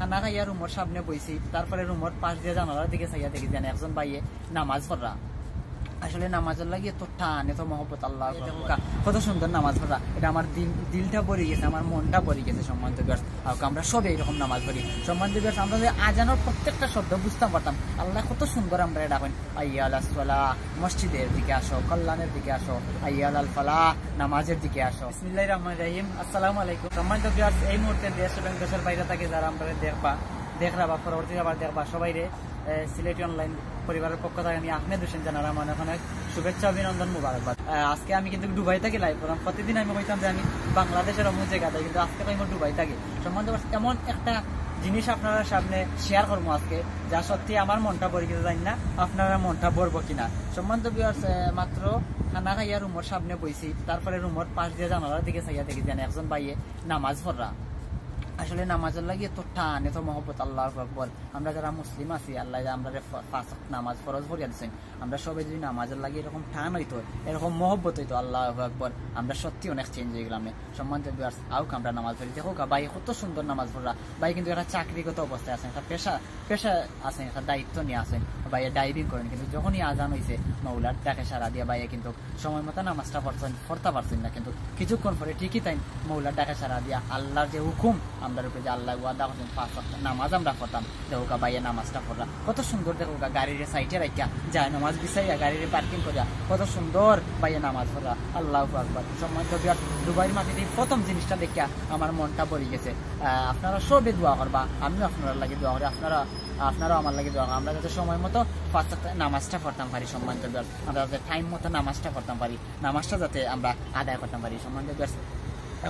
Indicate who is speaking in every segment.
Speaker 1: খানা খাইয়া রুমের সামনে বইছি, তারপরে রুমের পাশ দিয়ে জানালার দিকে চাইয়া দেখি যেন একজন ভাইয়ে নামাজ পড়া। আসলে নামাজের লাগিয়ে তো টান, এত মহব্বত, আল্লাহ কত সুন্দর নামাজ পড়া। এটা আমার দিলটা ভরে গেছে, আমার মনটা ভরে গেছে। সম্মানিত ভিউয়ার্স, আমরা সবাই এরকম নামাজ পড়ি। সম্মানিত ভিউয়ার্স, আমরা যে আজানোর প্রত্যেকটা শব্দ বুঝতাম পারতাম, আল্লাহ কত সুন্দর আমরা এটা কইন, হাইয়া আলাস সালাহ, মসজিদের দিকে আসো, কল্যাণের দিকে আসো, হাইয়া আলাল ফালাহ, নামাজের দিকে আসো। বিসমিল্লাহির রহমানির রহিম। আসসালামু আলাইকুম। সম্মানিত ভিউয়ার্স, এই মুহূর্তে দেশ এবং দেশের বাইরে থেকে যারা আমরা দেখরা বা পরবর্তীতে আবার দেখবা, সবাই সিলেটি অনলাইন পরিবারের পক্ষ থেকে আমি আহমেদ হোসেন জানার আমার অনেক শুভেচ্ছা, অভিনন্দন, মুবারকবাদ। আজকে আমি কিন্তু দুবাই থেকে লাইভ করলাম। প্রতিদিন আমি কইতাম যে আমি বাংলাদেশের অমুক জায়গা থাকি, কিন্তু আজকে আমি দুবাই থাকি। সম্বন্ধে এমন একটা জিনিস আপনারা সামনে শেয়ার করবো আজকে, যা সত্যি আমার মনটা ভরে গেছে, জানি না আপনারা মনটা ভরবো কিনা। সম্বন্ধ ভিউয়ার্স, মাত্র খানা খাইয়া রুমের সামনে বইছি, তারপরে রুমের পাশ দিয়ে জানালার দিকে চাইয়া দেখি যেন একজন ভাইয়ে নামাজ পড়া। আসলে নামাজের লাগিয়ে তো টান, এত মহব্বত, আল্লাহ আকবার। আমরা যারা মুসলিম আছি, আল্লাহ আমরা পাঁচ নামাজ ফরজ ভরিয়া দিচ্ছেন, আমরা সবাই যদি নামাজের লাগিয়ে এরকম টান হইতো, এরকম মহব্বত হইতো, আল্লাহ আকবার, আমরা সত্যি অনেক চেঞ্জ হয়ে গেলাম। সম্মানিত ভিউয়ার্স, আউক আমরা নামাজ পড়ি। দেখো ভাই কত সুন্দর নামাজ পড়া। ভাই কিন্তু একটা চাকরিগত অবস্থায় আছেন, একটা পেশা আছেন, একটা দায়িত্ব নিয়ে আসেন। ভাইয়া ড্রাইভিং করেন, কিন্তু যখনই আজান হয়েছে মৌলার ডাকে সারা দিয়া ভাইয়া কিন্তু সময় মতো নামাজটা পড়তে পারছেন না, কিন্তু কিছুক্ষণ পরে ঠিকই তাই মৌলার ডাকে সারা দিয়া আল্লাহর যে হুকুম আমরা উপরে যে আল্লাহ ওয়াদা করছেন, পাঁচ ওয়াক্ত নামাজ আমরা পড়তাম। দেখো ভাইয়া নামাজটা পড়া কত সুন্দর। দেখো গাড়ির সাইডে রাখিয়া যায় নামাজ বিছাইয়া গাড়ির পার্কিং করিয়া কত সুন্দর ভাইয়া নামাজ পড়া, আল্লাহু আকবার। সম্মানিত ভিউয়ার্স, দুবাইয়ের মাটিতে প্রথম জিনিসটা দেখিয়া আমার মনটা ভরে গেছে। আপনারা সবে দোয়া করবা, আমিও আপনার লাগে দোয়া করি, আপনারাও আমার লাগে দোয়া করেন, আমরা যাতে সময় মতো পাঁচ ওয়াক্ত নামাজটা পড়তাম পারি। সম্মানিত ভিউয়ার্স, আমরা যাতে টাইম মতো নামাজটা পড়তাম পারি, নামাজটা যাতে আমরা আদায় করতাম পারি। সম্মানিত ভিউয়ার্স,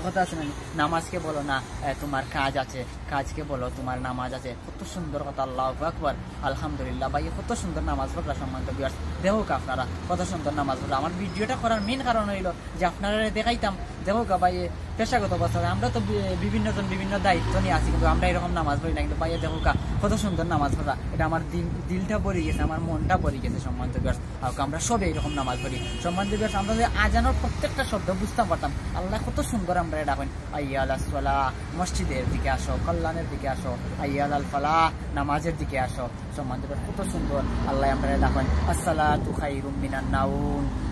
Speaker 1: কথা আছে না, নামাজকে বলো না তোমার কাজ আছে, কাজকে বলো তোমার নামাজ আছে। কত সুন্দর কথা, আল্লাহু আকবার, আলহামদুলিল্লাহ। ভাই কত সুন্দর নামাজ পড়া। সম্মানিত ভিউয়ার্স, দেখো আপনারা কত সুন্দর নামাজ পড়া। আমার ভিডিওটা করার মেন কারণ হইল যে আপনারা দেখাইতাম, দেখো ভাই পেশাগত অবস্থা আমরা তো বিভিন্ন দায়িত্ব নিয়ে আছি, কিন্তু আমরা এরকম নামাজ পড়ি না। কিন্তু ভাইয়া দেখো কত সুন্দর নামাজ পড়া। এটা আমার দিলটা ভরে গেছে, আমার মনটা ভরে গেছে। সম্মানিত ভিউয়ার্স, আমরা সবাই এরকম নামাজ পড়ি। সম্মানিত ভিউয়ার্স, আমরা যে আজানোর প্রত্যেকটা শব্দ বুঝতে পারতাম, আল্লাহ কত সুন্দর আমরা এটা কইন, হাইয়া আলাস সালাহ, মসজিদের দিকে আসো, কল্যাণের দিকে আসো, হাইয়া আলাল ফালাহ, নামাজের দিকে আসো। সম্মানিত ভিউয়ার্স, কত সুন্দর আল্লাহ আমরা এটা কইন, আসসালাতু খায়রুম মিনান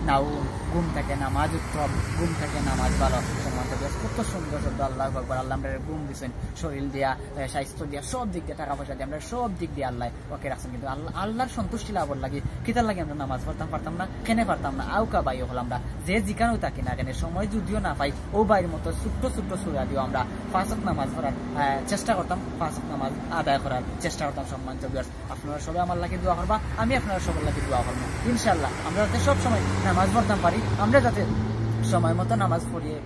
Speaker 1: নাউম, ঘুম থেকে নামাজ উত্তম, ঘুম থেকে নামাজ ভালো। সম্মানিত ভিউয়ার্স, কত সুন্দর শব্দ, আল্লাহু আকবার। আল্লাহ আমরা ঘুম দিচ্ছেন, শরীর দিয়া, স্বাস্থ্য দিয়া, সব দিক দিয়ে, টাকা পয়সা দিয়ে, আমরা সব দিক দিয়ে আল্লাহ ওকে রাখছেন। কিন্তু আল্লাহর সন্তুষ্টি লাভর লাগে কিতার লাগে আমরা নামাজ পড়তাম পারতাম না, কেনে পারতাম না। আউকা ভাই হল আমরা যে জিকানো থাকি না কেন, সময় যদিও না পাই, ও ভাইয়ের মতো ছোট্ট সুরা দিও আমরা পাঁচ ওয়াক্ত নামাজ পড়ার চেষ্টা করতাম, পাঁচ ওয়াক্ত নামাজ আদায় করার চেষ্টা করতাম। সম্মানিত ভিউয়ার্স, আপনারা সবাই আমার লাগে দোয়া করবা, আমি আপনারা সবার লাগে দোয়া করবো। ইনশাআল্লাহ আমরা যাতে সব সময় নামাজ পড়তাম পারি, আমরা যাতে সময় মতো নামাজ পড়িয়ে